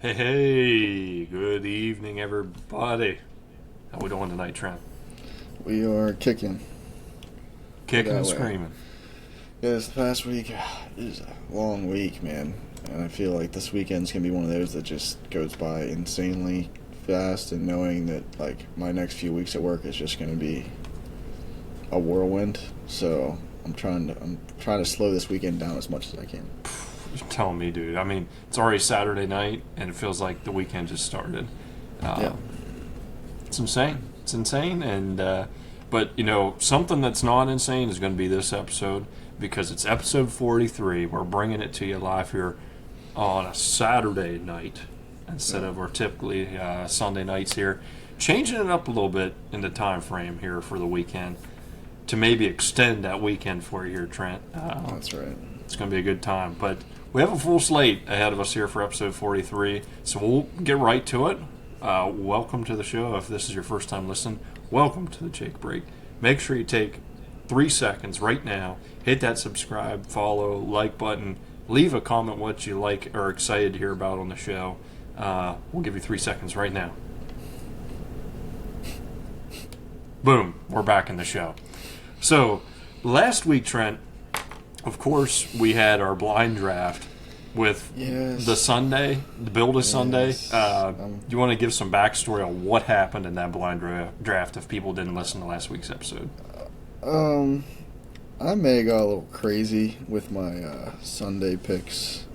Hey, good evening, everybody. How we doing tonight, Trent? We are kicking. Put it Kicking and that way. screaming. Yeah, this past week is a long week, man. And I feel like this weekend's going to be one of those that just goes by insanely fast. And knowing that, like, my next few weeks at work is just going to be a whirlwind. So I'm trying to slow this weekend down as much as I can. You're telling me, dude. I mean, it's already Saturday night, and it feels like the weekend just started. Yeah. Uh, it's insane. It's insane, but something that's not insane is going to be this episode because it's episode 43. We're bringing it to you live here on a Saturday night instead Yeah. of our typically Sunday nights here. Changing it up a little bit in the time frame here for the weekend to maybe extend that weekend for you here, Trent. That's right. It's going to be a good time. But we have a full slate ahead of us here for episode 43, so we'll get right to it. Welcome to the show. If this is your first time listening, welcome to the Jake Break. Make sure you take 3 seconds right now, hit that subscribe, follow, like button, leave a comment what you like or excited to hear about on the show. We'll give you 3 seconds right now. Boom, we're back in the show. So, last week, Trent, of course, we had our blind draft with Yes. the Sunday, the build a Sunday. Yes. Do you want to give some backstory on what happened in that blind draft if people didn't listen to last week's episode? Um, I may have got a little crazy with my Sunday picks.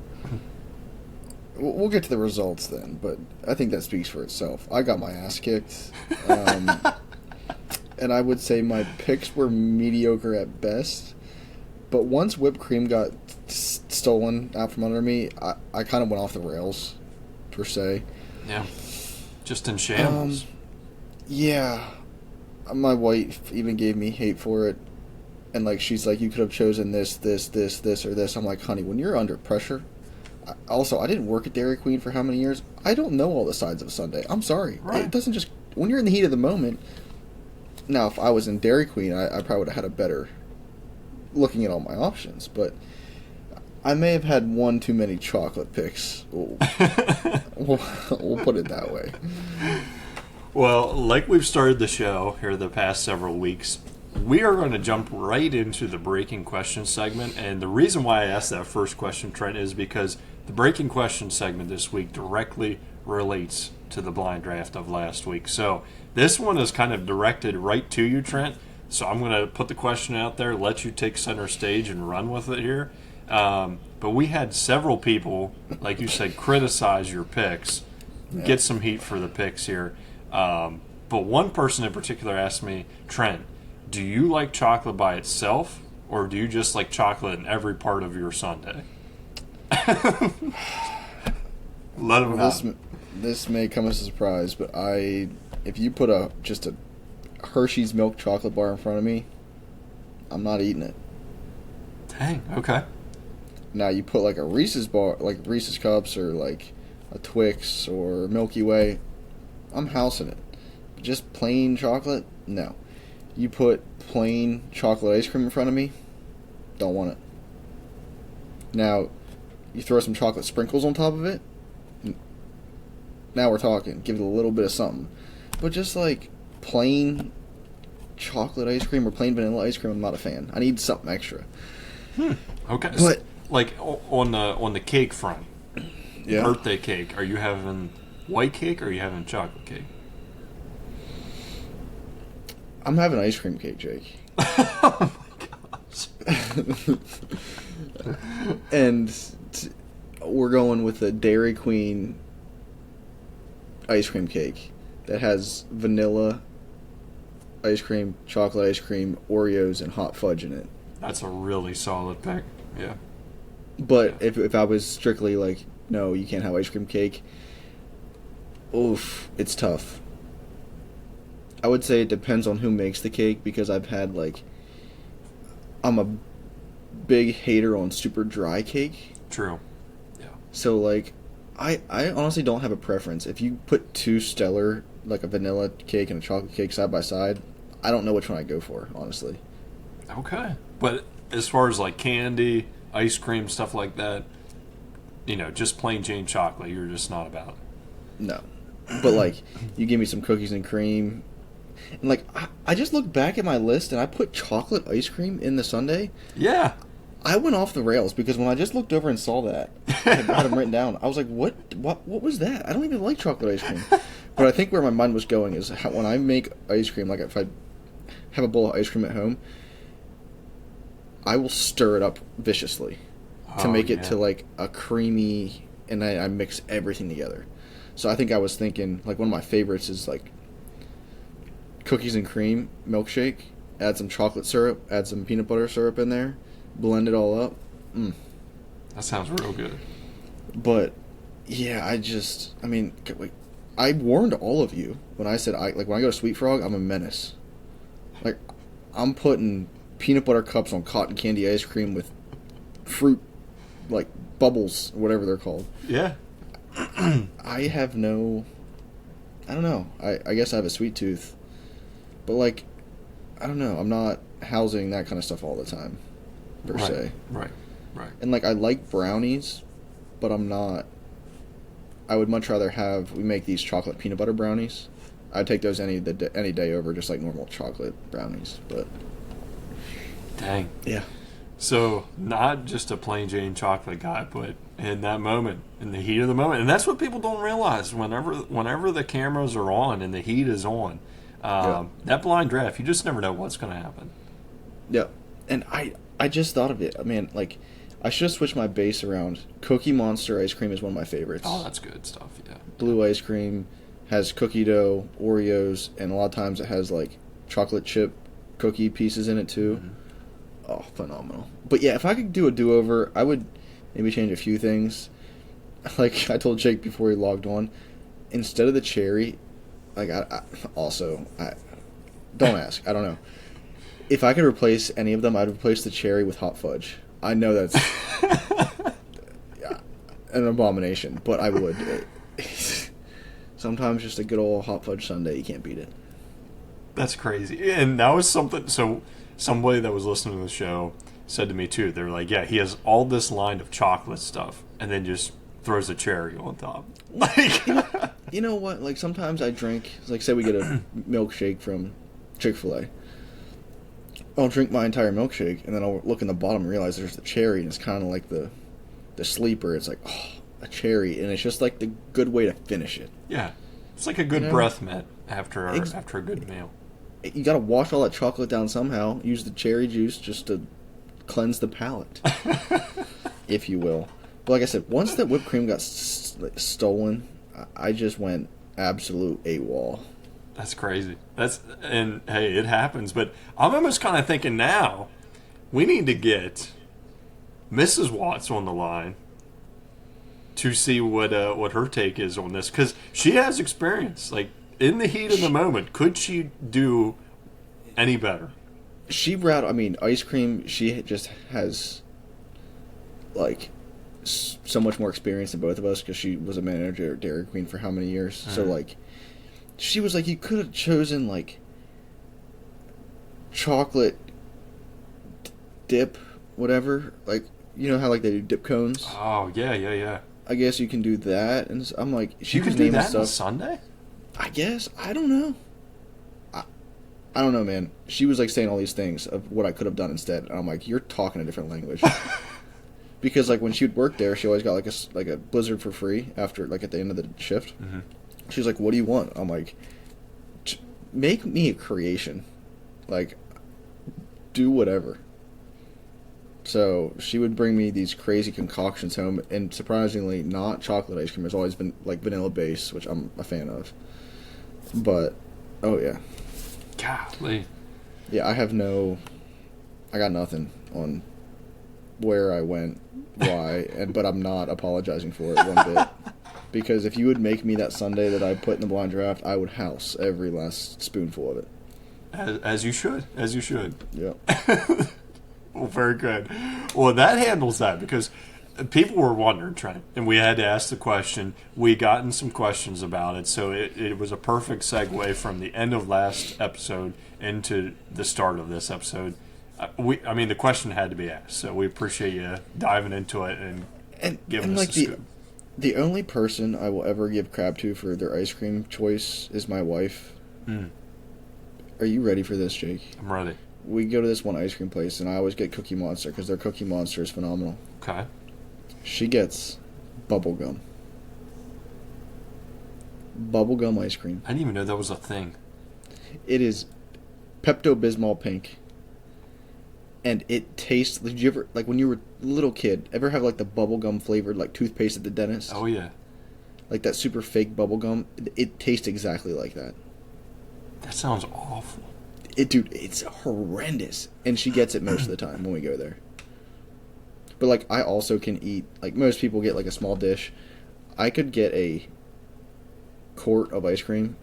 We'll get to the results then, but I think that speaks for itself. I got my ass kicked. And I would say my picks were mediocre at best. But once whipped cream got stolen out from under me, I kind of went off the rails, per se. Yeah, just in shambles. Yeah. My wife even gave me hate for it. And, like, she's like, you could have chosen this, or this. I'm like, honey, when you're under pressure... Also, I didn't work at Dairy Queen for how many years? I don't know all the sides of a sundae. I'm sorry. Right. It doesn't just... When you're in the heat of the moment... Now, if I was in Dairy Queen, I probably would have had a better... looking at all my options, but... I may have had one too many chocolate picks. We'll put it that way. Well, like we've started the show here the past several weeks, we are going to jump right into the breaking question segment. And the reason why I asked that first question, Trent, is because the breaking question segment this week directly relates to the blind draft of last week. So this one is kind of directed right to you, Trent. So I'm going to put the question out there, let you take center stage and run with it here. But we had several people, like you said, criticize your picks, get some heat for the picks here. But one person in particular asked me, Trent, do you like chocolate by itself, or do you just like chocolate in every part of your sundae? Let him know. This may come as a surprise, but if you put just a Hershey's milk chocolate bar in front of me, I'm not eating it. Dang, okay. Now you put like a Reese's bar, like Reese's cups, or like a Twix or Milky Way, I'm housing it. But just plain chocolate, no. You put plain chocolate ice cream in front of me, don't want it. Now, you throw some chocolate sprinkles on top of it, now we're talking. Give it a little bit of something. But just like plain chocolate ice cream or plain vanilla ice cream, I'm not a fan. I need something extra. Okay. But like on the cake front, yeah, birthday cake, are you having white cake or are you having chocolate cake? I'm having ice cream cake, Jake. Oh my gosh. And we're going with a Dairy Queen ice cream cake that has vanilla ice cream, chocolate ice cream, Oreos, and hot fudge in it. That's a really solid pick. Yeah. But if I was strictly like, no, you can't have ice cream cake, oof, it's tough. I would say it depends on who makes the cake, because I've had, like, I'm a big hater on super dry cake. True. Yeah. So, like, I honestly don't have a preference. If you put two stellar, like a vanilla cake and a chocolate cake side by side, I don't know which one I'd go for, honestly. Okay. But as far as like candy, ice cream, stuff like that, just plain Jane chocolate, you're just not about. No. But, like, you give me some cookies and cream. And, like, I just looked back at my list and I put chocolate ice cream in the sundae. Yeah. I went off the rails because when I just looked over and saw that, I had them written down, I was like, what was that? I don't even like chocolate ice cream. But I think where my mind was going is when I make ice cream, like if I have a bowl of ice cream at home, I will stir it up viciously to make it to like a creamy, and I mix everything together. So I think I was thinking, like, one of my favorites is like cookies and cream milkshake, add some chocolate syrup, add some peanut butter syrup in there, blend it all up. That sounds real good. But yeah, I warned all of you when I said when I go to Sweet Frog, I'm a menace. Like, I'm putting peanut butter cups on cotton candy ice cream with fruit, like bubbles, whatever they're called. Yeah. I don't know. I guess I have a sweet tooth. But, like, I don't know. I'm not housing that kind of stuff all the time, per se. Right. And, like, I like brownies, but I'm not. I would much rather we make these chocolate peanut butter brownies. I'd take those any day over just, like, normal chocolate brownies. But dang. Yeah. So, not just a plain Jane chocolate guy, but in that moment, in the heat of the moment. And that's what people don't realize. Whenever the cameras are on and the heat is on, that blind draft, you just never know what's going to happen. Yeah. And I just thought of it. I mean, like, I should have switched my base around. Cookie Monster ice cream is one of my favorites. Oh, that's good stuff, yeah. Blue ice cream has cookie dough, Oreos, and a lot of times it has, like, chocolate chip cookie pieces in it, too. Mm-hmm. Oh, phenomenal. But yeah, if I could do a do-over, I would maybe change a few things. Like I told Jake before he logged on, instead of the cherry, like I don't ask. I don't know. If I could replace any of them, I'd replace the cherry with hot fudge. I know that's an abomination, but I would. Sometimes just a good old hot fudge sundae, you can't beat it. That's crazy. And that was something, so somebody that was listening to the show said to me too, they were like, yeah, he has all this line of chocolate stuff and then just throws a cherry on top. Like, you know what? Like, sometimes I drink, like, say we get a milkshake from Chick-fil-A. I'll drink my entire milkshake, and then I'll look in the bottom and realize there's the cherry, and it's kind of like the sleeper. It's like, oh, a cherry, and it's just like the good way to finish it. Yeah. It's like a good breath mint after a good meal. You gotta wash all that chocolate down somehow. Use the cherry juice just to cleanse the palate, if you will. But like I said, once that whipped cream got stolen, I just went absolute AWOL. That's crazy. And hey, it happens. But I'm almost kind of thinking now, we need to get Mrs. Watts on the line to see what her take is on this, because she has experience. Like, in the heat of the moment, could she do any better? Ice cream, she just has, like, so much more experience than both of us, because she was a manager at Dairy Queen for how many years. Mm-hmm. So, like, she was like, you could have chosen, like, chocolate dip, whatever. Like, you know how, like, they do dip cones? Oh, yeah. I guess you can do that. And I'm like, she could do that on Sunday? I guess. I don't know. I don't know, man. She was, like, saying all these things of what I could have done instead. And I'm like, you're talking a different language. Because, like, when she would work there, she always got, like a Blizzard for free after, like, at the end of the shift. Mm-hmm. She's like, what do you want? I'm like, make me a creation. Like, do whatever. So she would bring me these crazy concoctions home, and surprisingly, not chocolate ice cream. It's always been, like, vanilla base, which I'm a fan of. But, oh, yeah. Golly. Yeah, I got nothing on where I went, why, but I'm not apologizing for it one bit. Because if you would make me that sundae that I put in the blind draft, I would house every last spoonful of it. As you should. Yep. Well, very good. Well, that handles that, because people were wondering, Trent, and we had to ask the question. We gotten some questions about it, so it was a perfect segue from the end of last episode into the start of this episode. The question had to be asked, so we appreciate you diving into it. giving and us like a scoop. the only person I will ever give crap to for their ice cream choice is my wife. Mm, Are you ready for this, Jake? I'm ready. We go to this one ice cream place, and I always get Cookie Monster because their Cookie Monster is phenomenal. Okay. She gets bubblegum. Bubblegum ice cream. I didn't even know that was a thing. It is Pepto-Bismol pink. And it tastes... Did you ever... Like, when you were a little kid, ever have, like, the bubblegum flavored, like, toothpaste at the dentist? Oh, yeah. Like, that super fake bubblegum? It tastes exactly like that. That sounds awful. Dude, it's horrendous. And she gets it most of the time when we go there. But, like, I also can eat... Like, most people get, like, a small dish. I could get a quart of ice cream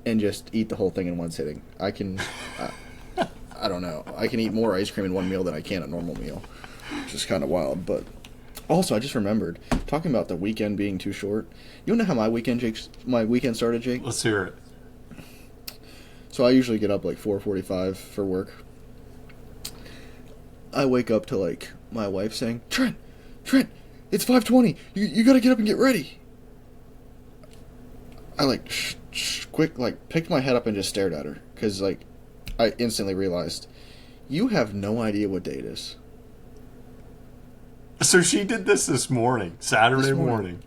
and just eat the whole thing in one sitting. I can... I don't know. I can eat more ice cream in one meal than I can a normal meal. Which is kind of wild, but... Also, I just remembered, talking about the weekend being too short. You know how my weekend started, Jake? Let's hear it. So I usually get up like 4:45 for work. I wake up to like my wife saying, Trent, it's 5:20. You gotta get up and get ready. I like quick like picked my head up and just stared at her because like I instantly realized you have no idea what day it is. So she did this morning, Saturday morning.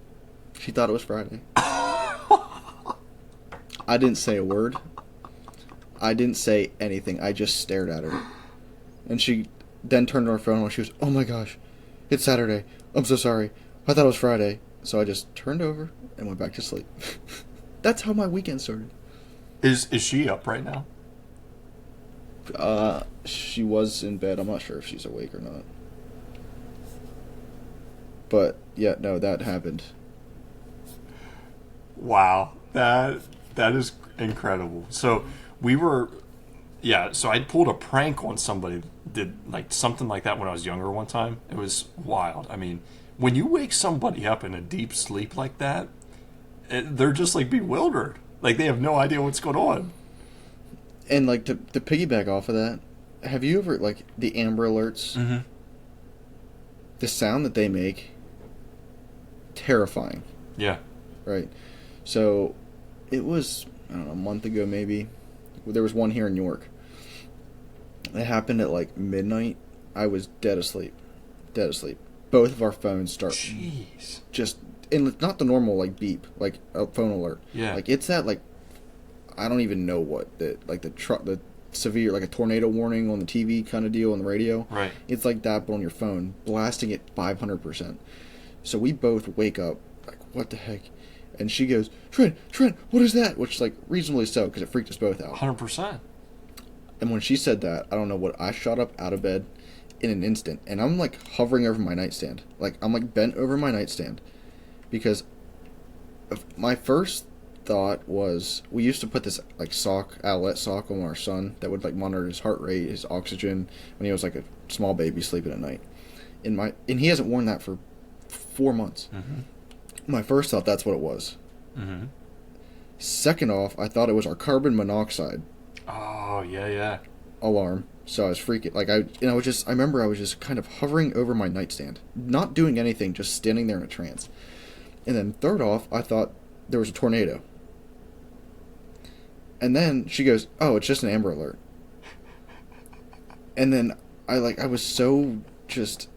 She thought it was Friday. I didn't say a word. I didn't say anything. I just stared at her. And she then turned on her phone and she goes, "Oh my gosh, it's Saturday. I'm so sorry. I thought it was Friday." So I just turned over and went back to sleep. That's how my weekend started. Is she up right now? She was in bed. I'm not sure if she's awake or not. But yeah, no, that happened. Wow, that is incredible. So we were, so I pulled a prank on somebody, did like something like that when I was younger one time. It was wild. I mean, when you wake somebody up in a deep sleep like that, they're just like bewildered. Like they have no idea what's going on. And like to piggyback off of that, have you ever like the Amber Alerts? Mm-hmm. The sound that they make, terrifying. Yeah. Right. So it was, I don't know, a month ago maybe. There was one here in York. It happened at like midnight. I was dead asleep. Dead asleep. Both of our phones start just, and it's not the normal like beep, like a phone alert. Yeah. Like it's that like, I don't even know what, the severe, like a tornado warning on the TV kind of deal on the radio. Right. It's like that, but on your phone, blasting it 500%. So we both wake up, like, what the heck? And she goes, Trent, what is that? Which is like reasonably so, because it freaked us both out. 100%. And when she said that, I don't know what, I shot up out of bed in an instant, and I'm like hovering over my nightstand. Like, I'm like bent over my nightstand, because my first thought was, we used to put this like owlet sock on our son that would like monitor his heart rate, his oxygen, when he was like a small baby sleeping at night. And he hasn't worn that for 4 months. Mm-hmm. My first thought, that's what it was. Mm-hmm. Second off, I thought it was our carbon monoxide Oh, yeah. alarm. So I was freaking, like, I remember I was just kind of hovering over my nightstand, not doing anything, just standing there in a trance. And then third off, I thought there was a tornado. And then she goes, "Oh, it's just an Amber Alert." And then I was so just,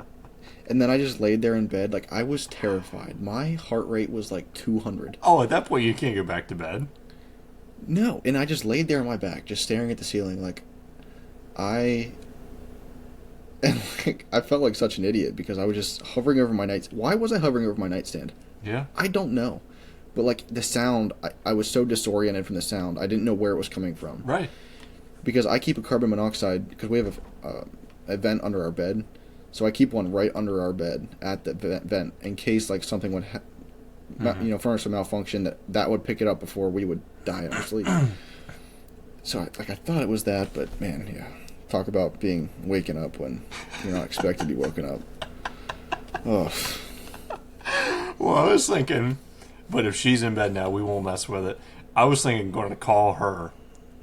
and then I just laid there in bed, like, I was terrified. My heart rate was like 200. Oh, at that point you can't go back to bed. No, and I just laid there on my back, just staring at the ceiling, like, I felt like such an idiot because I was just hovering over my nightstand. Why was I hovering over my nightstand? Yeah. I don't know. But, like, the sound, I was so disoriented from the sound, I didn't know where it was coming from. Right. Because I keep a carbon monoxide, because we have a vent under our bed, so I keep one right under our bed at the vent, in case, like, something would, furnace would malfunction, that would pick it up before we would die in our sleep. So, I thought it was that, but, man, yeah. Talk about waking up when you're not expected to be woken up. Oh. Well, I was thinking, but if she's in bed now, we won't mess with it. I was thinking going to call her,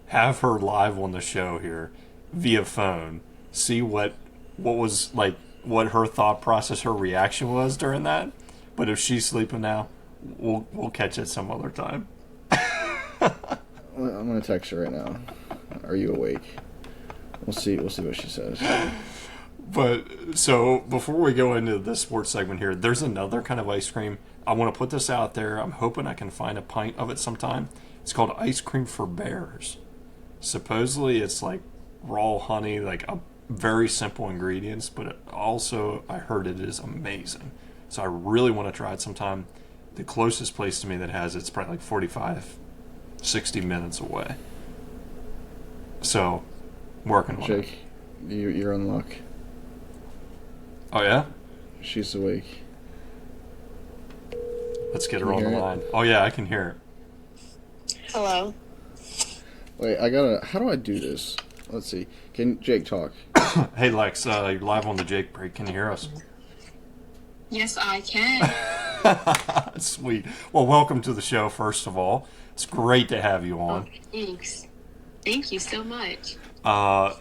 have her live on the show here via phone, see what was like what her thought process, her reaction was during that. But if she's sleeping now, we'll catch it some other time. I'm gonna text her right now. Are you awake? We'll see what she says. But so before we go into the sports segment here, there's another kind of ice cream. I want to put this out there. I'm hoping I can find a pint of it sometime. It's called ice cream for bears. Supposedly it's like raw honey, like a very simple ingredients, but it also I heard it is amazing. So I really want to try it sometime. The closest place to me that has it's probably like 45, 60 minutes away. So, working on it. Jake, you're on luck. Oh yeah? She's awake. Let's get Can her you on the hear it? line. Oh yeah, I can hear Hello. Wait, how do I do this? Let's see. Can Jake talk? it. Hey Lex, you're live on the Jake break. Can you hear us? Yes, I can. Sweet. Well, welcome to the show, first of all. It's great to have you on. Thanks. Thank you so much. I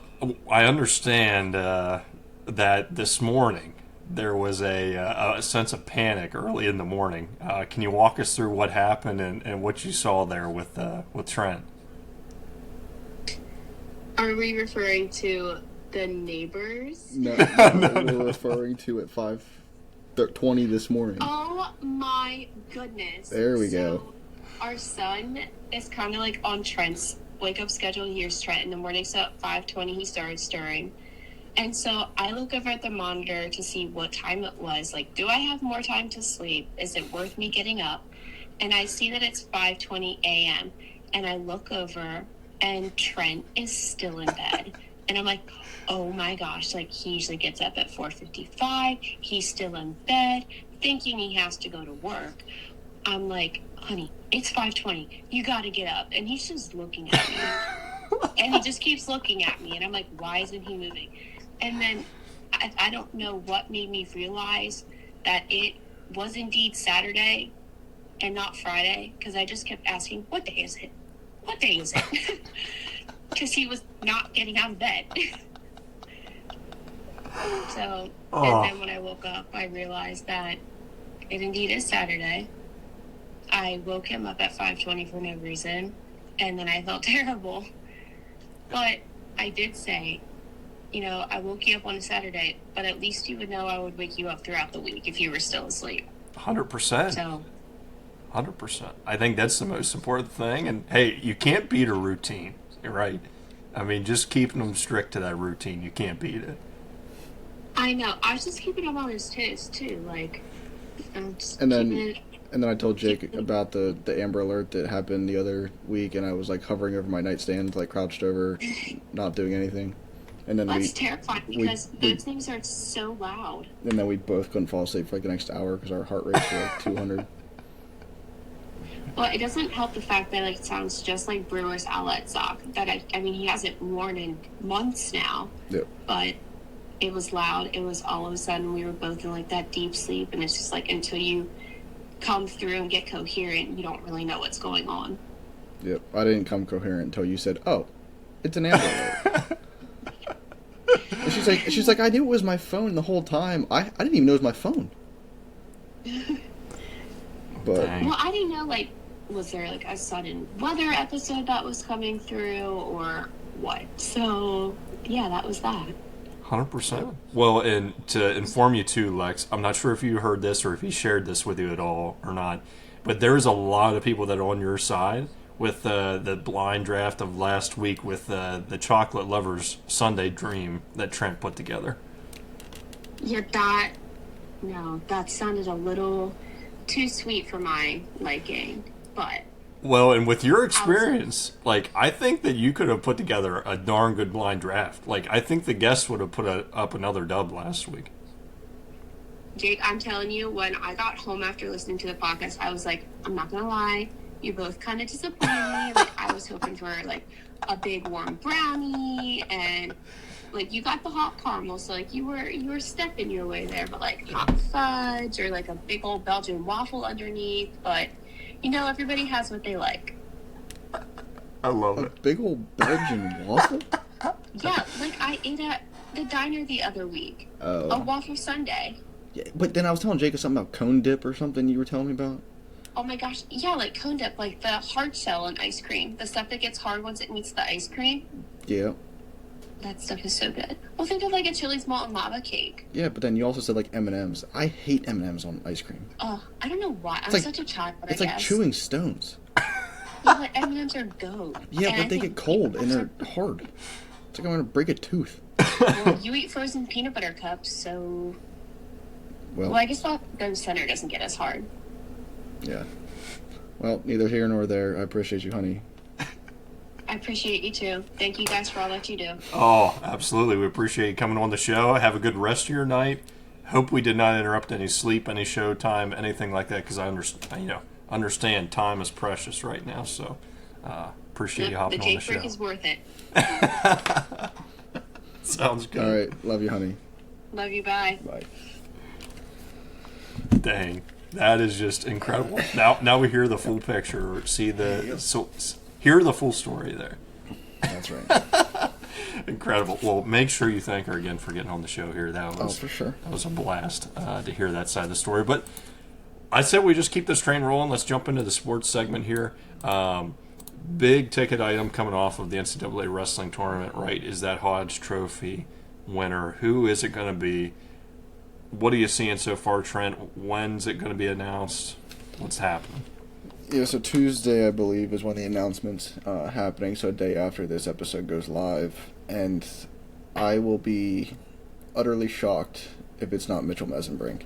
understand that this morning there was a sense of panic early in the morning. Can you walk us through what happened and what you saw there with Trent? Are we referring to the neighbors? No, we're referring to at 5:20 this morning. Oh my goodness. There we go. So, our son is kind of like on Trent's wake-up schedule. He hears Trent in the morning, so at 5:20 he started stirring. And so I look over at the monitor to see what time it was. Like, do I have more time to sleep? Is it worth me getting up? And I see that it's 5:20 a.m. And I look over, and Trent is still in bed. And I'm like, oh my gosh, like he usually gets up at 4:55. He's still in bed, thinking he has to go to work. I'm like, honey, it's 5:20. You got to get up. And he's just looking at me. And he just keeps looking at me. And I'm like, why isn't he moving? And then I don't know what made me realize that it was indeed Saturday and not Friday, because I just kept asking, what day is it? What day is it? Because he was not getting out of bed. So, and then when I woke up, I realized that it indeed is Saturday. I woke him up at 5:20 for no reason, and then I felt terrible. But I did say, I woke you up on a Saturday, but at least you would know I would wake you up throughout the week if you were still asleep. 100%. So, 100%. I think that's the most important thing. And hey, you can't beat a routine, right? I mean, just keeping them strict to that routine, you can't beat it. I know. I was just keeping him on his toes, too. Like, I'm just And then- keeping it... And then I told Jake about the Amber Alert that happened the other week, and I was like hovering over my nightstand, like crouched over, not doing anything. And then That's terrifying because we those things are so loud. we both couldn't fall asleep for like the next hour because our heart rates were like 200. Well, it doesn't help the fact that it sounds just like Brewer's outlet sock. That I mean, he hasn't worn in months now. Yep. But it was loud. It was all of a sudden we were both in like that deep sleep, and it's just like until you come through and get coherent, you don't really know what's going on. Yep. I didn't come coherent until you said, "Oh, it's an Amber Alert." And she's like, I knew it was my phone the whole time. I didn't even know it was my phone. But Dang. Well, I didn't know, like, was there like a sudden weather episode that was coming through or what? So, yeah, that was that. 100%. Well, and to inform you too, Lex, I'm not sure if you heard this or if he shared this with you at all or not, but there's a lot of people that are on your side with the blind draft of last week with the Chocolate Lovers Sunday Dream that Trent put together. Yeah, that sounded a little too sweet for my liking, but... Well, and with your experience, like, I think that you could have put together a darn good blind draft. Like, I think the guests would have put up another dub last week. Jake, I'm telling you, when I got home after listening to the podcast, I was like, I'm not gonna lie, you both kind of disappointed me. Like, I was hoping for, like, a big warm brownie, and, like, you got the hot caramel, so, like, you were stepping your way there, but, like, hot fudge or, like, a big old Belgian waffle underneath, but... everybody has what they like. I love a it. big old Belgian waffle? Yeah, like I the diner the other week. Oh. A waffle sundae. Yeah, but then I was telling Jacob something about cone dip or something you were telling me about. Oh my gosh, yeah, like cone dip, like the hard shell on ice cream. The stuff that gets hard once it meets the ice cream. Yeah. That stuff is so good. Well, think of like a Chili's molten lava cake. Yeah, but then you also said like M&Ms. I hate M&Ms on ice cream. Oh, I don't know why. I'm like- such a child, I It's guess. like chewing stones. Yeah, but M&Ms are goat. Yeah, And I but they think get cold and people they're hard. It's like I'm gonna break a tooth. well, you eat frozen peanut butter cups, so... Well, Well, I guess the center doesn't get as hard. yeah. Well, neither here nor there. I appreciate you, honey. I appreciate you too. Thank you guys for all that you do. Oh, absolutely. We appreciate you coming on the show. Have a good rest of your night. Hope we did not interrupt any sleep, any show time, anything like that, because I understand time is precious right now. So appreciate you hopping The on the Jake break show. is worth it. Sounds good. All right. Love you, honey. Love you, bye. Bye. Dang, that is just incredible. Now we hear the full picture. Hear the full story there. That's right. Incredible. Well, make sure you thank her again for getting on the show here. That was For sure. That was a blast to hear that side of the story. But I said we just keep this train rolling. Let's jump into the sports segment here. Big ticket item coming off of the NCAA wrestling tournament, right, is that Hodge Trophy winner. Who is it going to be? What are you seeing so far, Trent? When's it going to be announced? What's happening? Yeah, so Tuesday, I believe, is when the announcement's happening, so a day after this episode goes live. And I will be utterly shocked if it's not Mitchell Mesenbrink.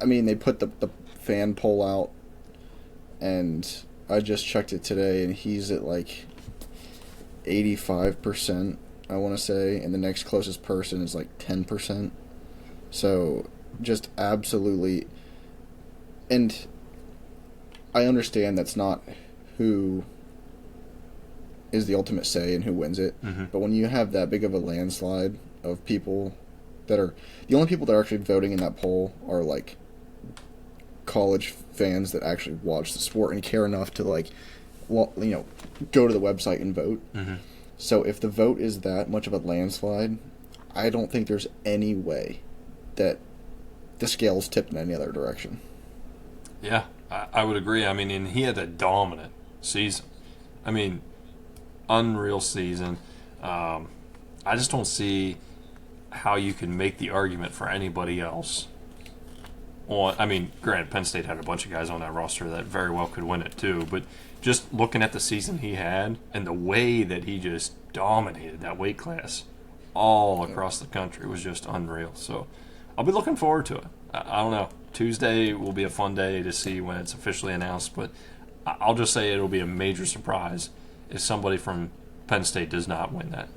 I mean, they put the fan poll out, and I just checked it today, and he's at like 85%, I want to say, and the next closest person is like 10%. So, just absolutely... And I understand that's not who is the ultimate say and who wins it, but when you have that big of a landslide of people that are... The only people that are actually voting in that poll are, like, college fans that actually watch the sport and care enough to, like, go to the website and vote. So if the vote is that much of a landslide, I don't think there's any way that the scales tipped in any other direction. Yeah, I would agree. I mean, and he had a dominant season. I mean, unreal season. I just don't see how you can make the argument for anybody else. I mean, granted, Penn State had a bunch of guys on that roster that very well could win it too, but just looking at the season he had and the way that he just dominated that weight class all across the country was just unreal. So I'll be looking forward to it. I don't know. Tuesday will be a fun day to see when it's officially announced, but I'll just say it'll be a major surprise if somebody from Penn State does not win that.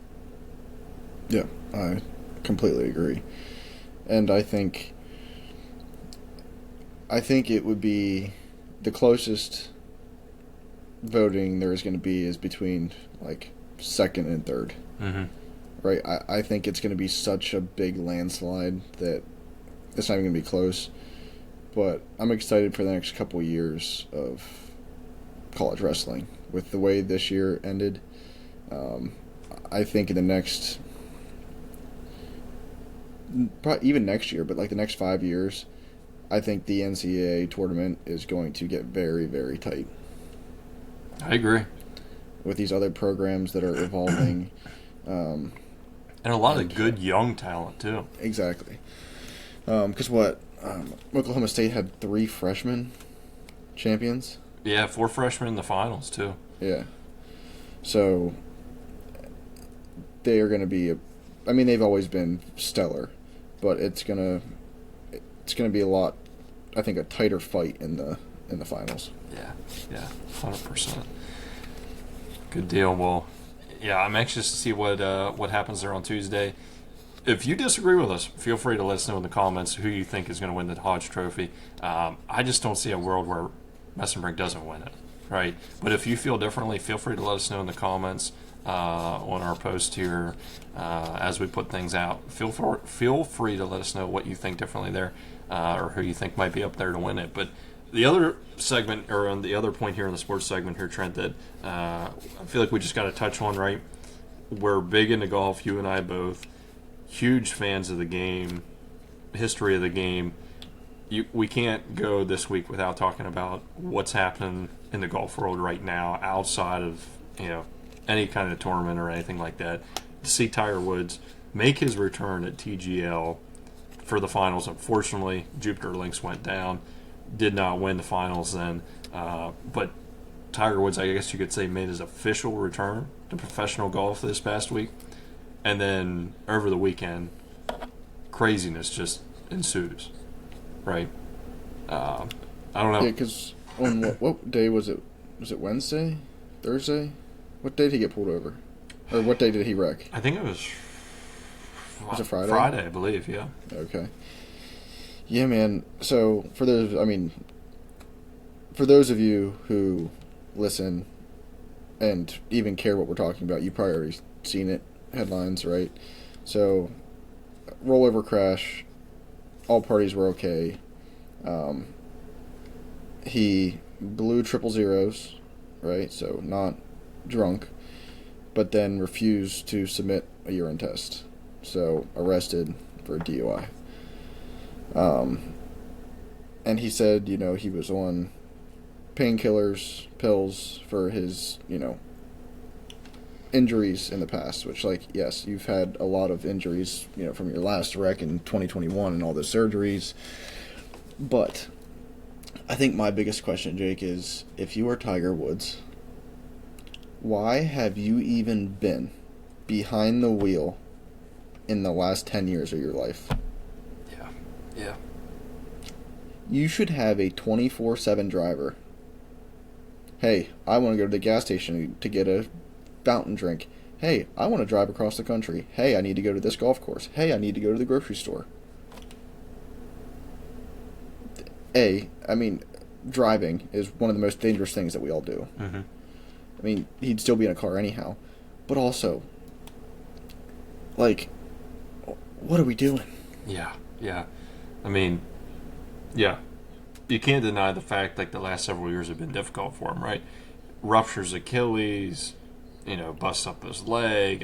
Yeah, I completely agree. And I think it would be the closest voting there is going to be is between like second and third. Right? I think it's going to be such a big landslide that it's not even going to be close. But I'm excited for the next couple of years of college wrestling. With the way this year ended, I think in the next, probably even next year, but like the next 5 years, I think the NCAA tournament is going to get very, very tight. I agree. With these other programs that are evolving. And a lot of good young talent, too. Exactly. Because Oklahoma State had 3 freshmen champions. Yeah, 4 freshmen in the finals, too. Yeah. So, they are going to be... they've always been stellar, but it's going to be a lot, I think, a tighter fight in the finals. Yeah, 100%. Good deal. Well, yeah, I'm anxious to see what happens there on Tuesday. If you disagree with us, feel free to let us know in the comments who you think is going to win the Hodge Trophy. I just don't see a world where Mesenbrink doesn't win it, right? But if you feel differently, feel free to let us know in the comments on our post here as we put things out. Feel free to let us know what you think differently there or who you think might be up there to win it. But the other segment, or on the other point here in the sports segment here, Trent, that I feel like we just got to touch on, right? we're big into golf. You and I both huge fans of the game, history of the game. We can't go this week without talking about what's happening in the golf world right now, outside of any kind of tournament or anything like that. To see Tiger Woods make his return at TGL for the finals. Unfortunately, Jupiter Links went down, did not win the finals then, but Tiger Woods, I guess you could say, made his official return to professional golf this past week. And then over the weekend, craziness just ensues, right? I don't know. Yeah, because on what day was it? Was it Wednesday? Thursday? What day did he get pulled over? Or what day did he wreck? I think it was Was it Friday? Friday, I believe, yeah. Okay. Yeah, man. So for those of you who listen and even care what we're talking about, you probably already seen it, headlines, right? So, rollover crash, all parties were okay. He blew triple zeros, right? So not drunk, but then refused to submit a urine test. So arrested for a DUI. And he said, he was on painkillers, pills for his, injuries in the past, which, yes, you've had a lot of injuries, from your last wreck in 2021 and all the surgeries. But I think my biggest question, Jake, is if you were Tiger Woods, why have you even been behind the wheel in the last 10 years of your life? Yeah. You should have a 24/7 driver. Hey, I want to go to the gas station to get a fountain drink. Hey, I want to drive across the country. Hey, I need to go to this golf course. Hey, I need to go to the grocery store. Driving is one of the most dangerous things that we all do. Mm-hmm. He'd still be in a car anyhow. But also, what are we doing? Yeah. You can't deny the fact the last several years have been difficult for him, right? Ruptures Achilles, busts up his leg.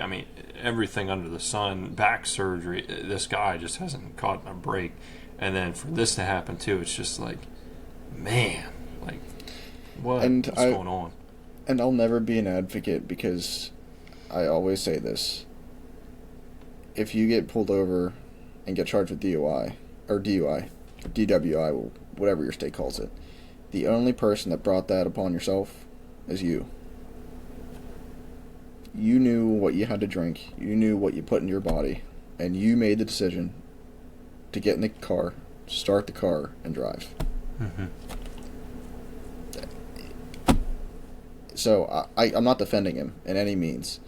Everything under the sun, back surgery. This guy just hasn't caught a break. And then for this to happen too, it's just man, what's going on? And I'll never be an advocate because I always say this. If you get pulled over and get charged with DUI, DWI, whatever your state calls it, the only person that brought that upon yourself is you. You knew what you had to drink, you knew what you put in your body, and you made the decision to get in the car, start the car, and drive. Mm-hmm. So I'm not defending him in any means.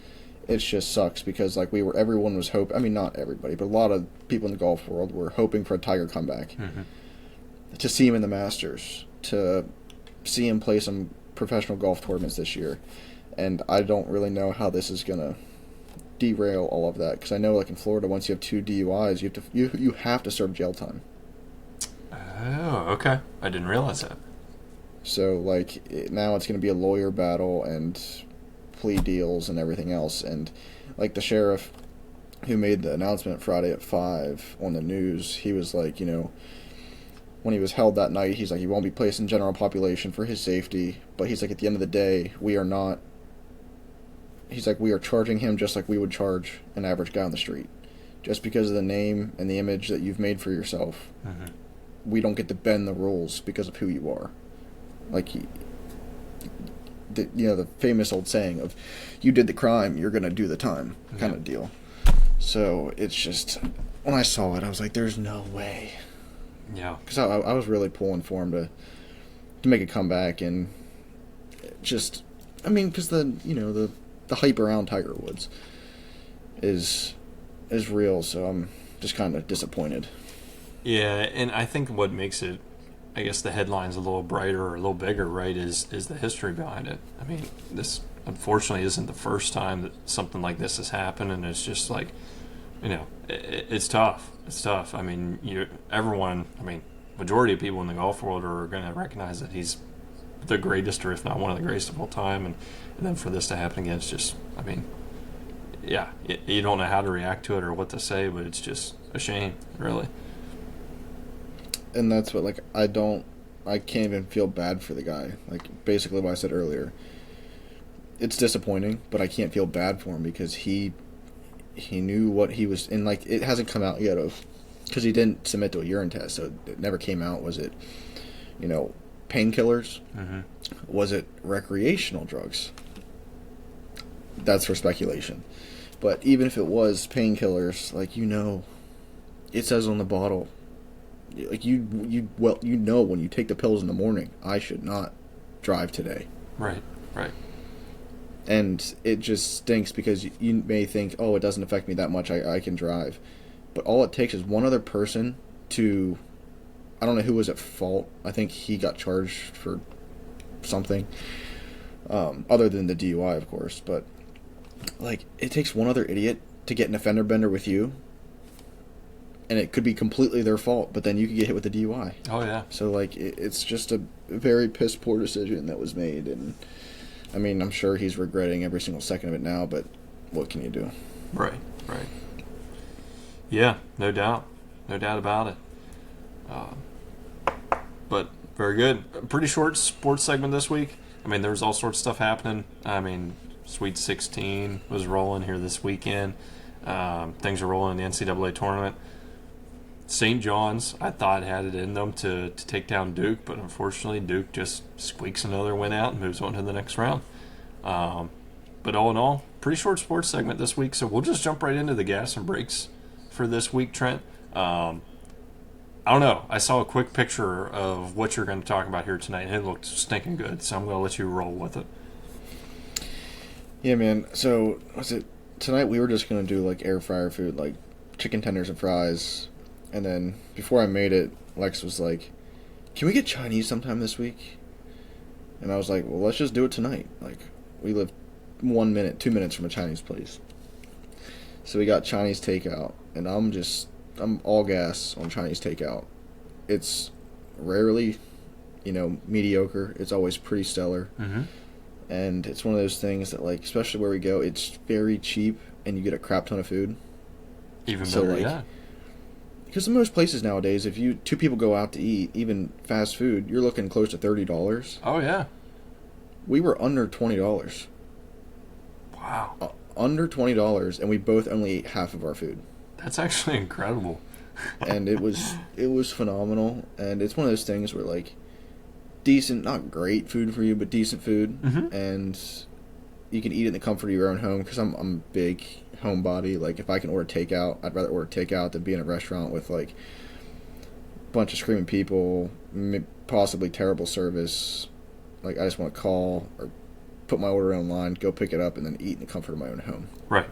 It just sucks because everyone was hoping. Not everybody, but a lot of people in the golf world were hoping for a Tiger comeback. Mm-hmm. To see him in the Masters, to see him play some professional golf tournaments this year, and I don't really know how this is gonna derail all of that because I know in Florida, once you have 2 DUIs, you have to serve jail time. Oh, okay. I didn't realize that. So now it's gonna be a lawyer battle and plea deals and everything else, and the sheriff who made the announcement Friday at 5 on the news, he was when he was held that night, he's he won't be placed in general population for his safety, but he's at the end of the day, we are not. He's we are charging him just like we would charge an average guy on the street, just because of the name and the image that you've made for yourself. Mm-hmm. We don't get to bend the rules because of who you are. The famous old saying of, "You did the crime, you're gonna do the time," kind of deal. So it's just, when I saw it, I was there's no way. Yeah. Because I was really pulling for him to make a comeback, and just, because the hype around Tiger Woods is real, so I'm just kind of disappointed. Yeah, and I think what makes it, I guess, the headlines a little brighter or a little bigger, right, is the history behind it. This unfortunately isn't the first time that something like this has happened, and it's just it's tough. It's tough. Majority of people in the golf world are going to recognize that he's the greatest, or if not one of the greatest of all time, and then for this to happen again, it's just, yeah, you don't know how to react to it or what to say, but it's just a shame, really. And that's what, like, I can't even feel bad for the guy. Like, basically what I said earlier. It's disappointing, but I can't feel bad for him because he knew what he was, and like, it hasn't come out yet of, because he didn't submit to a urine test, so it never came out. Was it, painkillers? Mm-hmm. Was it recreational drugs? That's for speculation. But even if it was painkillers, like, it says on the bottle, like, you know when you take the pills in the morning, I should not drive today. Right. And it just stinks because you may think, oh, it doesn't affect me that much, I can drive. But all it takes is one other person to, I don't know who was at fault. I think he got charged for something, other than the DUI, of course. But, like, it takes one other idiot to get an offender bender with you, and it could be completely their fault, but then you could get hit with a DUI. Oh, yeah. So, like, it's just a very piss-poor decision that was made, and I mean, I'm sure he's regretting every single second of it now, but what can you do? Right. Yeah, no doubt about it. But very good. A pretty short sports segment this week. I mean, there was all sorts of stuff happening. I mean, Sweet 16 was rolling here this weekend. Things are rolling in the NCAA tournament. St. John's, I thought, had it in them to take down Duke, but unfortunately Duke just squeaks another win out and moves on to the next round. But all in all, pretty short sports segment this week, so we'll just jump right into the gas and brakes for this week, Trent. I don't know. I saw a quick picture of what you're going to talk about here tonight, and it looked stinking good, so I'm going to let you roll with it. Yeah, man. So, tonight we were just going to do, like, air fryer food, like chicken tenders and fries. And then, before I made it, Lex was like, can we get Chinese sometime this week? And I was like, well, let's just do it tonight. Like, we live 2 minutes from a Chinese place. So we got Chinese takeout, and I'm all gas on Chinese takeout. It's rarely, mediocre. It's always pretty stellar. Mm-hmm. And it's one of those things that, like, especially where we go, it's very cheap, and you get a crap ton of food. Even better, yeah. Because in most places nowadays, if two people go out to eat, even fast food, you're looking close to $30. Oh, yeah. We were under $20. Wow. Under $20, and we both only ate half of our food. That's actually incredible. And it was phenomenal. And it's one of those things where, like, decent, not great food for you, but decent food. Mm-hmm. And you can eat it in the comfort of your own home, because I'm a big homebody. Like, if I can order takeout, I'd rather order takeout than be in a restaurant with, like, a bunch of screaming people, possibly terrible service. Like, I just want to call or put my order online, go pick it up, and then eat in the comfort of my own home. Right.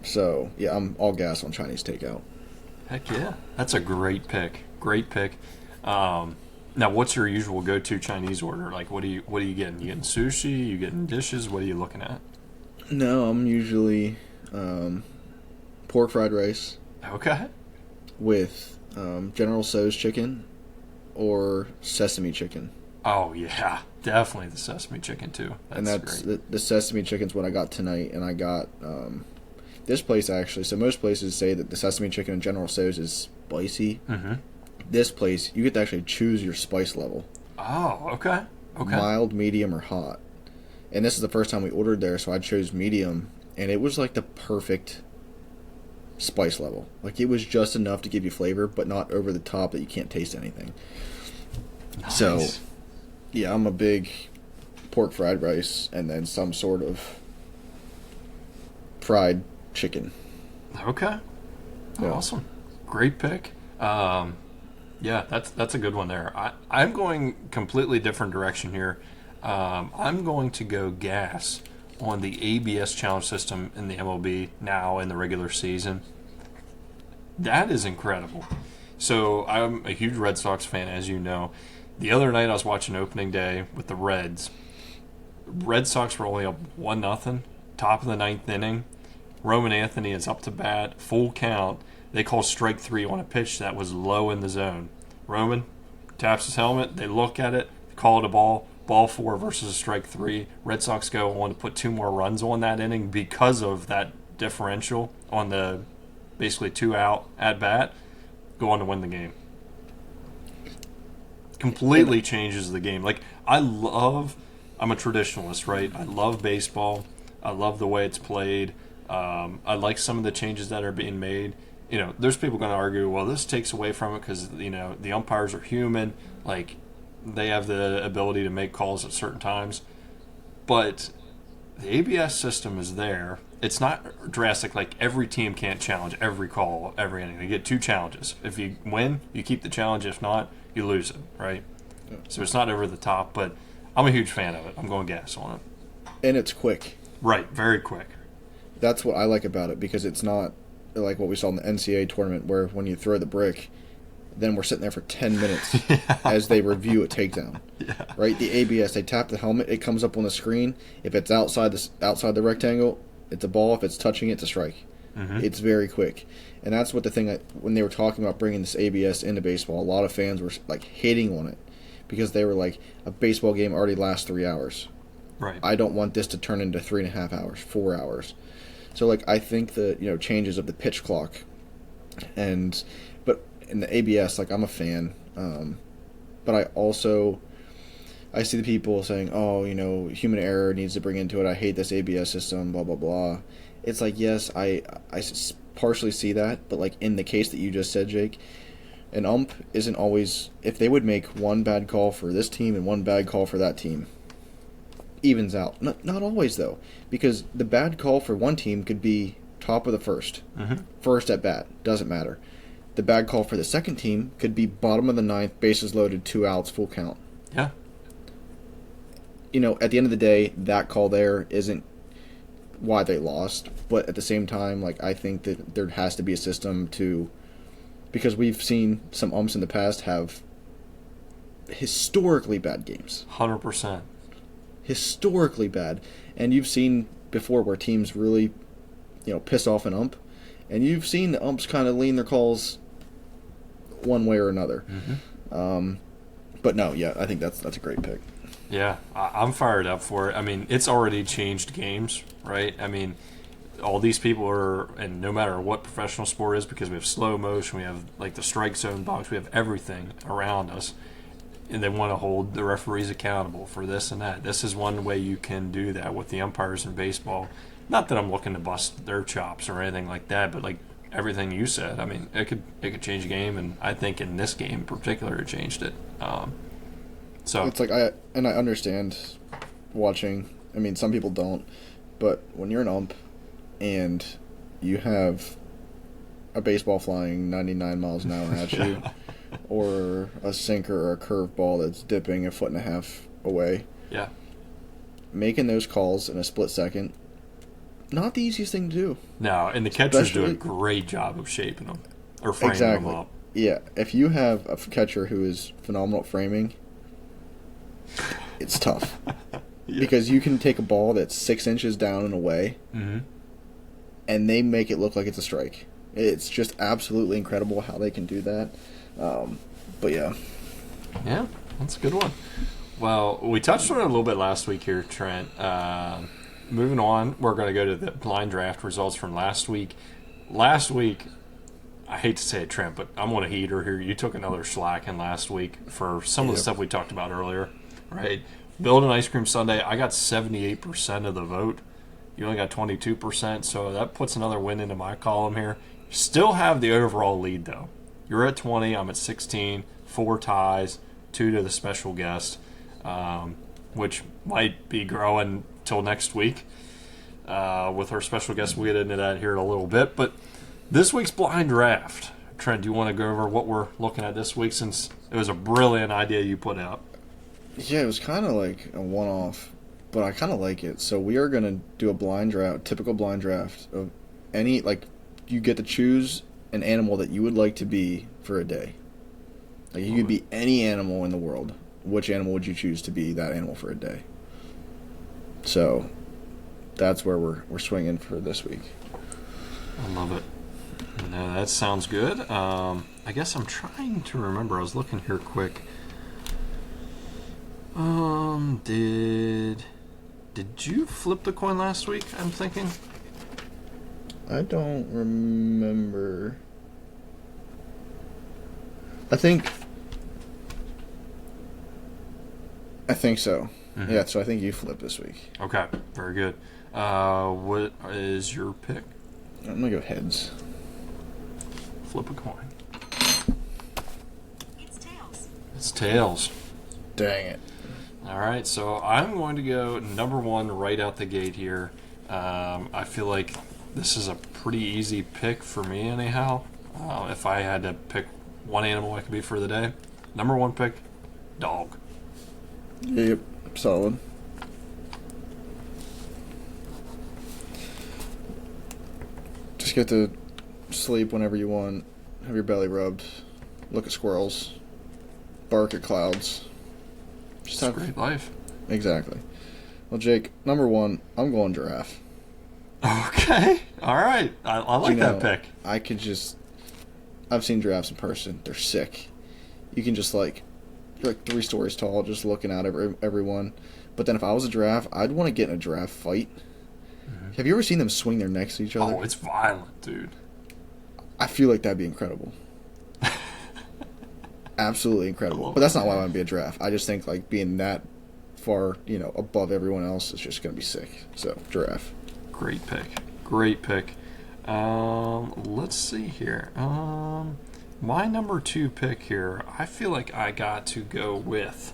So, yeah, I'm all gas on Chinese takeout. Heck yeah. That's a great pick. Now, what's your usual go-to Chinese order? Like, what are you getting? You getting sushi? You getting dishes? What are you looking at? No, I'm usually pork fried rice. Okay. With General Tso's chicken or sesame chicken. Oh, yeah. Definitely the sesame chicken, too. That's great. The sesame chicken's what I got tonight, and I got this place, actually. So most places say that the sesame chicken in General Tso's is spicy. Mm-hmm. This place, you get to actually choose your spice level. Oh, okay. Mild, medium, or hot. And this is the first time we ordered there, so I chose medium, and it was like the perfect spice level. Like, it was just enough to give you flavor, but not over the top that you can't taste anything. Nice. So, yeah, I'm a big pork fried rice and then some sort of fried chicken. Okay. Yeah. Awesome. Great pick. Yeah, that's a good one there. I'm going completely different direction here. I'm going to go gas on the ABS challenge system in the MLB now in the regular season. That is incredible. So I'm a huge Red Sox fan, as you know. The other night I was watching opening day with the Reds. Red Sox were only up 1-0, top of the 9th inning. Roman Anthony is up to bat, full count. They call strike 3 on a pitch that was low in the zone. Roman taps his helmet. They look at it, call it a ball, ball 4 versus a strike 3. Red Sox go on to put 2 more runs on that inning because of that differential on the basically 2 out at bat. Go on to win the game. Completely changes the game. Like, I'm a traditionalist, right? I love baseball. I love the way it's played. I like some of the changes that are being made. There's people going to argue, well, this takes away from it because, the umpires are human. Like, they have the ability to make calls at certain times. But the ABS system is there. It's not drastic. Like, every team can't challenge every call, every inning. They get 2 challenges. If you win, you keep the challenge. If not, you lose it, right? Yeah. So it's not over the top, but I'm a huge fan of it. I'm going gas on it. And it's quick. Right, very quick. That's what I like about it, because it's not like what we saw in the NCAA tournament where when you throw the brick, then we're sitting there for 10 minutes as they review a takedown. Yeah. Right? The ABS, they tap the helmet, it comes up on the screen. If it's outside the rectangle, it's a ball. If it's touching it, it's a strike. Mm-hmm. It's very quick. And that's what when they were talking about bringing this ABS into baseball, a lot of fans were like hating on it because they were like, a baseball game already lasts 3 hours. Right. I don't want this to turn into 3.5 hours, 4 hours. So, like, I think the changes of the pitch clock, but in the ABS, like, I'm a fan, but I see the people saying, oh, human error needs to bring into it. I hate this ABS system, blah blah blah. It's like, yes, I partially see that, but like in the case that you just said, Jake, an ump isn't always. If they would make one bad call for this team and one bad call for that team, evens out. Not always, though, because the bad call for one team could be top of the first. Mm-hmm. First at bat. Doesn't matter. The bad call for the second team could be bottom of the ninth, bases loaded, 2 outs, full count. Yeah. At the end of the day, that call there isn't why they lost. But at the same time, like, I think that there has to be a system because we've seen some umps in the past have historically bad games. 100%. Historically bad. And you've seen before where teams really, piss off an ump. And you've seen the umps kind of lean their calls one way or another. Mm-hmm. But no, yeah, I think that's a great pick. Yeah, I'm fired up for it. I mean, it's already changed games, right? I mean, all these people are, and no matter what professional sport is, because we have slow motion, we have like the strike zone box, we have everything around us, and they want to hold the referees accountable for this and that. This is one way you can do that with the umpires in baseball. Not that I'm looking to bust their chops or anything like that, but like everything you said, I mean, it could change a game, and I think in this game in particular, it changed it. So it's like I understand watching. I mean, some people don't, but when you're an ump and you have a baseball flying 99 miles an hour at you, or a sinker or a curveball that's dipping 1.5 feet away, yeah, making those calls in a split second, not the easiest thing to do. No, and the catchers do a great job of shaping them or framing them up. Yeah, if you have a catcher who is phenomenal at framing, it's tough. Yeah. Because you can take a ball that's 6 inches down and away, mm-hmm. and they make it look like it's a strike. It's just absolutely incredible how they can do that. But yeah. Yeah, that's a good one. Well, we touched on it a little bit last week here, Trent. Moving on, we're going to go to the blind draft results from last week. Last week, I hate to say it, Trent, but I'm on a heater here. You took another slacking last week for some of the stuff we talked about earlier, right? Build an ice cream sundae. I got 78% of the vote. You only got 22%, so that puts another win into my column here. Still have the overall lead, though. You're at 20. I'm at 16. 4 ties, 2 to the special guest, which might be growing till next week with our special guest. We'll get into that here in a little bit. But this week's blind draft. Trent, do you want to go over what we're looking at this week, since it was a brilliant idea you put out? Yeah, it was kind of like a one-off, but I kind of like it. So we are going to do a blind draft, typical blind draft of any, like, you get to choose an animal that you would like to be for a day. Like, you could be any animal in the world. Which animal would you choose to be that animal for a day? So that's where we're swinging for this week. I love it. No, that sounds good. I guess I'm trying to remember. I was looking here quick. Did you flip the coin last week? I'm thinking. I don't remember. I think so. Mm-hmm. Yeah, so I think you flipped this week. Okay, very good. What is your pick? I'm gonna go heads. Flip a coin. It's tails. It's tails. Dang it. All right, so I'm going to go number one right out the gate here. I feel like this is a pretty easy pick for me anyhow. If I had to pick one animal I could be for the day, number one pick, dog. Yep, solid. Just get to sleep whenever you want, have your belly rubbed, look at squirrels, bark at clouds. Just a great life. Exactly. Well, Jake, number one, I'm going giraffe. Okay, all right. I like that pick. I've seen giraffes in person. They're sick. You can just they're like 3 stories tall, just looking at everyone. But then if I was a giraffe, I'd want to get in a giraffe fight. Mm-hmm. Have you ever seen them swing their necks to each other? Oh, it's violent, dude. I feel like that'd be incredible. Absolutely incredible. But that's not why I want to be a giraffe. I just think like being that far, above everyone else is just going to be sick. So, giraffe. Great pick. Great pick. Let's see here. My number 2 pick here, I feel like I got to go with.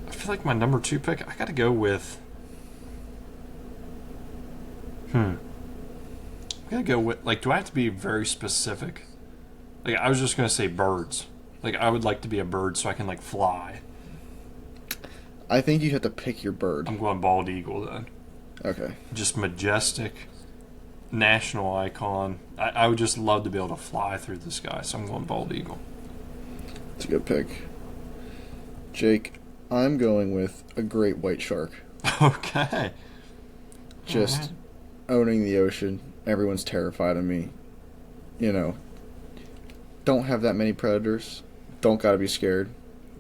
I feel like my number 2 pick, I got to go with. I gotta go with, do I have to be very specific? I was just gonna say birds. I would like to be a bird so I can, fly. I think you have to pick your bird. I'm going bald eagle then. Okay. Just majestic, national icon. I would just love to be able to fly through the sky, so I'm going bald eagle. It's a good pick. Jake, I'm going with a great white shark. Okay. Just owning the ocean. Everyone's terrified of me. Don't have that many predators. Don't gotta be scared.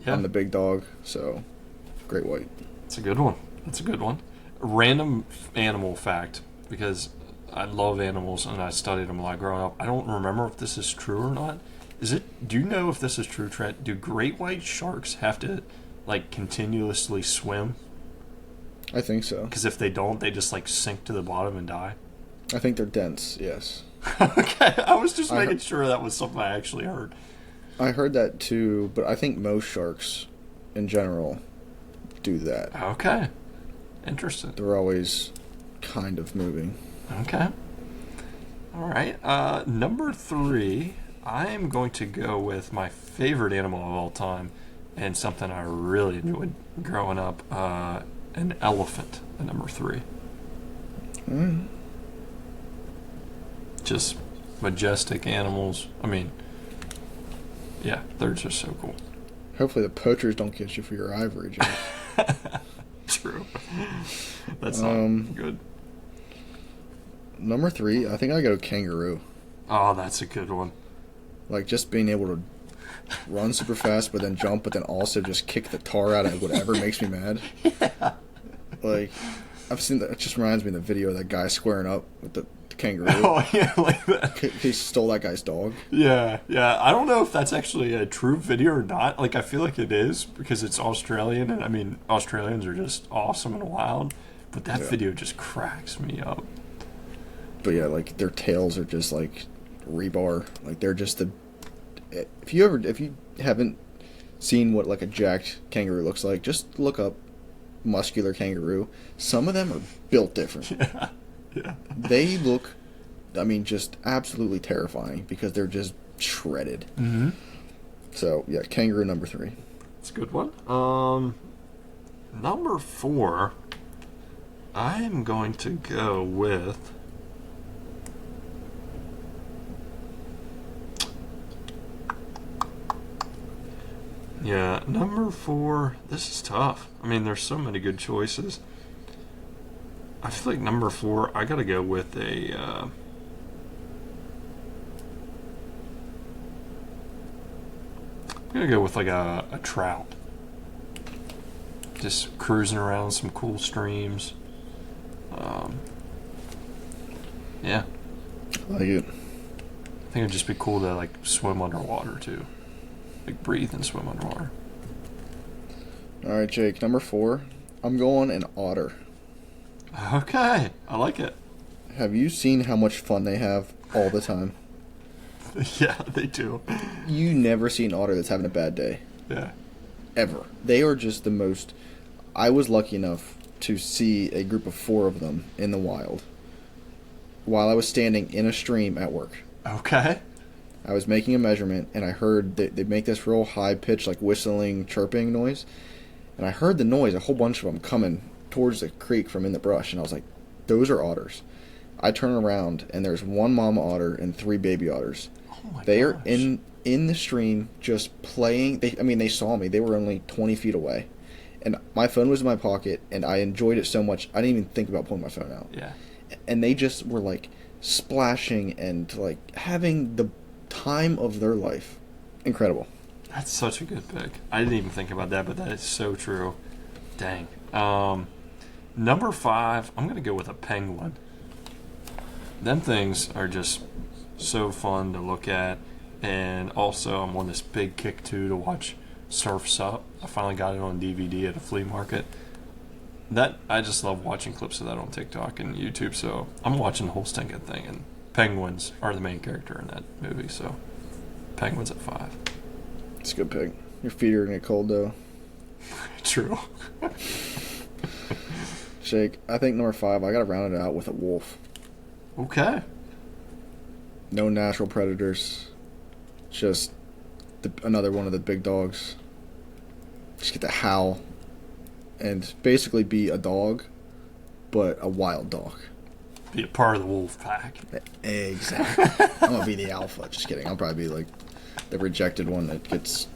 Yeah. I'm the big dog, so great white. That's a good one. That's a good one. Random animal fact, because I love animals and I studied them a lot growing up. I don't remember if this is true or not. Do you know if this is true, Trent? Do great white sharks have to continuously swim? I think so. Because if they don't, they just sink to the bottom and die. I think they're dense, yes. Okay, I was just making sure that was something I actually heard. I heard that too, but I think most sharks, in general, do that. Okay. Interesting. They're always kind of moving. Okay. All right. Number 3, I am going to go with my favorite animal of all time and something I really enjoyed growing up, an elephant at number 3. Just majestic animals. I mean, yeah, they're just so cool. Hopefully the poachers don't get you for your ivory, Jake. True. That's not good. Number 3, I think I go kangaroo. Oh, that's a good one. Just being able to run super fast, but then jump, but then also just kick the tar out of whatever makes me mad. Yeah. I've seen that. It just reminds me of the video of that guy squaring up with the kangaroo. Oh, yeah, like that. He stole that guy's dog. Yeah. I don't know if that's actually a true video or not. I feel like it is because it's Australian, and I mean, Australians are just awesome and wild. But that video just cracks me up. But yeah, their tails are just rebar. They're just if you haven't seen what a jacked kangaroo looks like, just look up muscular kangaroo. Some of them are built different. Yeah. They look, just absolutely terrifying because they're just shredded. Mm-hmm. So yeah, kangaroo number 3. That's a good one. Number 4, I am going to go with. Yeah, number 4, this is tough. There's so many good choices. I feel like number 4, I gotta go with a, I'm gonna go with like a trout. Just cruising around some cool streams. Yeah, I like it. I think it'd just be cool to like swim underwater too, like breathe and swim underwater. All right, Jake. Number 4. I'm going an otter. Okay, I like it. Have you seen how much fun they have all the time? Yeah, they do. You never see an otter that's having a bad day. Yeah. Ever. They are just the most... I was lucky enough to see a group of 4 of them in the wild while I was standing in a stream at work. Okay. I was making a measurement, and I heard they make this real high-pitched, like, whistling, chirping noise. And I heard the noise, a whole bunch of them coming towards the creek from in the brush, and I was like, those are otters. I turn around, and there's 1 mama otter and 3 baby otters. Oh my They gosh. are in the stream just playing. They saw me. They were only 20 feet away. And my phone was in my pocket, and I enjoyed it so much, I didn't even think about pulling my phone out. Yeah. And they just were, like, splashing and, like, having the time of their life. Incredible. That's such a good pick. I didn't even think about that, but that is so true. Dang. Number 5, I'm going to go with a penguin. Them things are just so fun to look at. And also, I'm on this big kick, too, to watch Surf's Up. I finally got it on DVD at a flea market. I just love watching clips of that on TikTok and YouTube, so I'm watching the whole stinking thing, and penguins are the main character in that movie, so penguins at 5. It's a good pick. Your feet are going to get cold, though. True. Jake, I think number 5, I got to round it out with a wolf. Okay. No natural predators. Just another one of the big dogs. Just get to howl. And basically be a dog, but a wild dog. Be a part of the wolf pack. Exactly. I'm going to be the alpha. Just kidding. I'll probably be like the rejected one that gets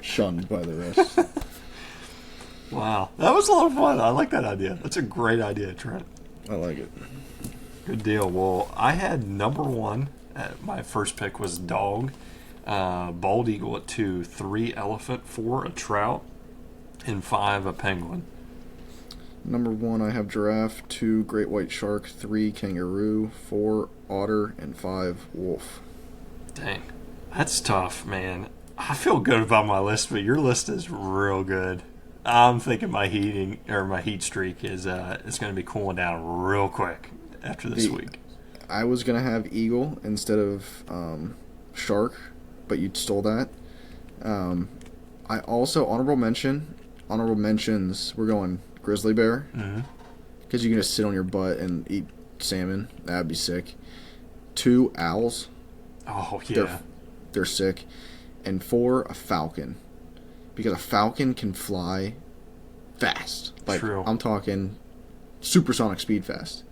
shunned by the rest. Wow. That was a lot of fun. I like that idea. That's a great idea, Trent. I like it. Good deal. Well, I had number 1. My first pick was dog. Bald eagle at 2. 3 elephant. 4 a trout. And 5 a penguin. Number 1, I have giraffe. 2, great white shark. 3, kangaroo. 4, otter. And 5, wolf. Dang. That's tough, man. I feel good about my list, but your list is real good. I'm thinking my heat streak is it's going to be cooling down real quick after this week. I was going to have eagle instead of shark, but you stole that. I also, honorable mentions, we're going grizzly bear. Because you can just sit on your butt and eat salmon. That would be sick. 2, owls. Oh, yeah. They're sick. And 4, a falcon. Because a falcon can fly fast. Like, True. I'm talking supersonic speed fast.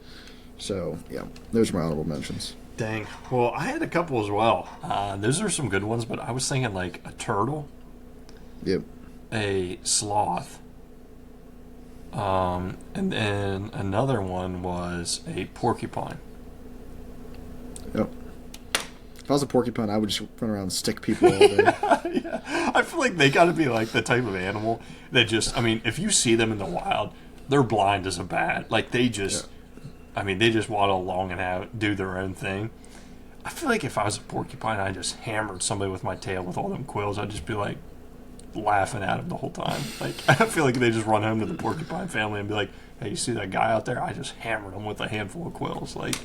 So, yeah, those are my honorable mentions. Dang. Well, I had a couple as well. Those are some good ones, but I was thinking like a turtle, Yep. a sloth, and then another one was a porcupine. Yep. If I was a porcupine, I would just run around and stick people all day. Yeah. I feel like they got to be like the type of animal that just, I mean, if you see them in the wild, they're blind as a bat. Like they just, they just waddle along and do their own thing. I feel like if I was a porcupine, I just hammered somebody with my tail with all them quills, I'd just be like laughing at them the whole time. Like I feel like they just run home to the porcupine family and be like, "Hey, you see that guy out there? I just hammered him with a handful of quills." Like.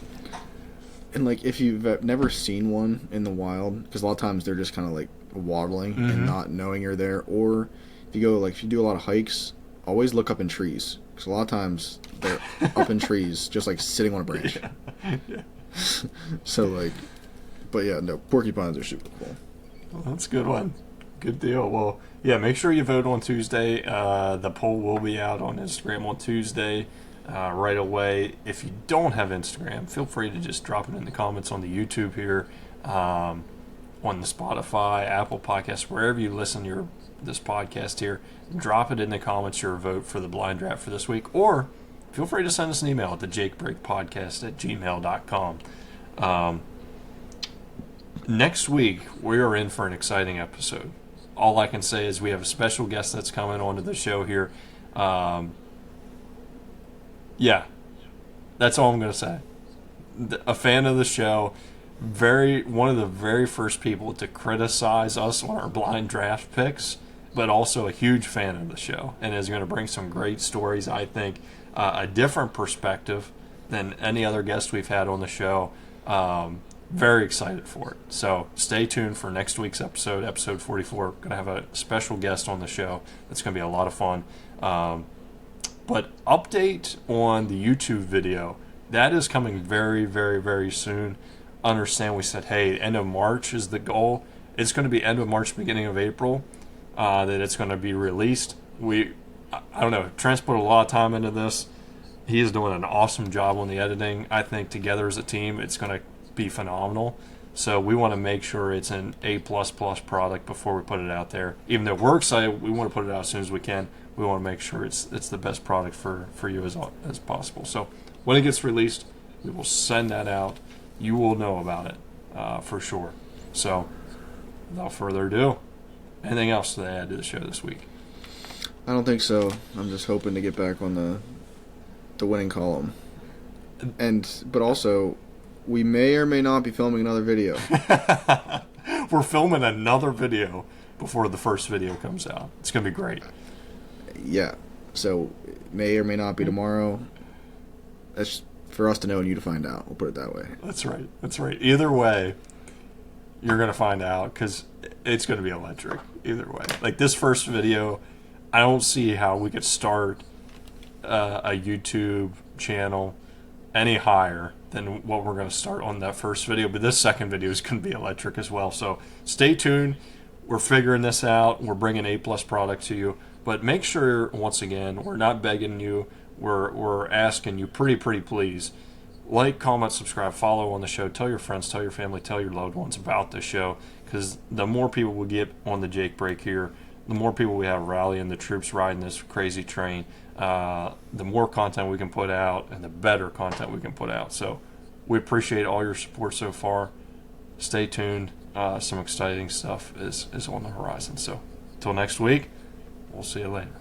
And, like, if you've never seen one in the wild, because a lot of times they're just kind of, like, waddling and not knowing you're there. Or if you do a lot of hikes, always look up in trees. Because a lot of times they're up in trees, just, like, sitting on a branch. Yeah. So, like, but, yeah, no, porcupines are super cool. Well, that's a good one. Good deal. Well, yeah, make sure you vote on Tuesday. The poll will be out on Instagram on Tuesday. Right away. If you don't have Instagram, feel free to just drop it in the comments on the YouTube here, on the Spotify, Apple Podcasts, wherever you listen to this podcast here. Drop it in the comments your vote for the blind draft for this week, or feel free to send us an email at thejakebreakpodcast@gmail.com. Next week, we are in for an exciting episode. All I can say is we have a special guest that's coming onto the show here. Yeah, that's all I'm going to say. A fan of the show, one of the very first people to criticize us on our blind draft picks, but also a huge fan of the show, and is going to bring some great stories, I think, a different perspective than any other guest we've had on the show. Very excited for it. So stay tuned for next week's episode, episode 44. Going to have a special guest on the show. That's going to be a lot of fun. But update on the YouTube video. That is coming very, very, very soon. Understand we said, hey, end of March is the goal. It's going to be end of March, beginning of April that it's going to be released. I don't know. Trent's put a lot of time into this. He is doing an awesome job on the editing. I think together as a team, it's going to be phenomenal. So we want to make sure it's an A++ product before we put it out there. Even though we're excited, we want to put it out as soon as we can. We want to make sure it's the best product for you as possible. So when it gets released, we will send that out. You will know about it for sure. So without further ado, anything else to add to the show this week? I don't think so. I'm just hoping to get back on the winning column. But also, we may or may not be filming another video. We're filming another video before the first video comes out. It's going to be great. Yeah. So, it may or may not be tomorrow. That's for us to know and you to find out. We'll put it that way. That's right. That's right. Either way, you're going to find out because it's going to be electric. Either way. Like this first video, I don't see how we could start a YouTube channel any higher than what we're going to start on that first video. But this second video is going to be electric as well. So stay tuned. We're figuring this out. We're bringing A+ product to you. But make sure, once again, we're not begging you. We're asking you pretty please. Like, comment, subscribe, follow on the show. Tell your friends, tell your family, tell your loved ones about the show. Because the more people we get on the Jake Break here, the more people we have rallying the troops riding this crazy train, the more content we can put out and the better content we can put out. So we appreciate all your support so far. Stay tuned. Some exciting stuff is on the horizon. So until next week, we'll see you later.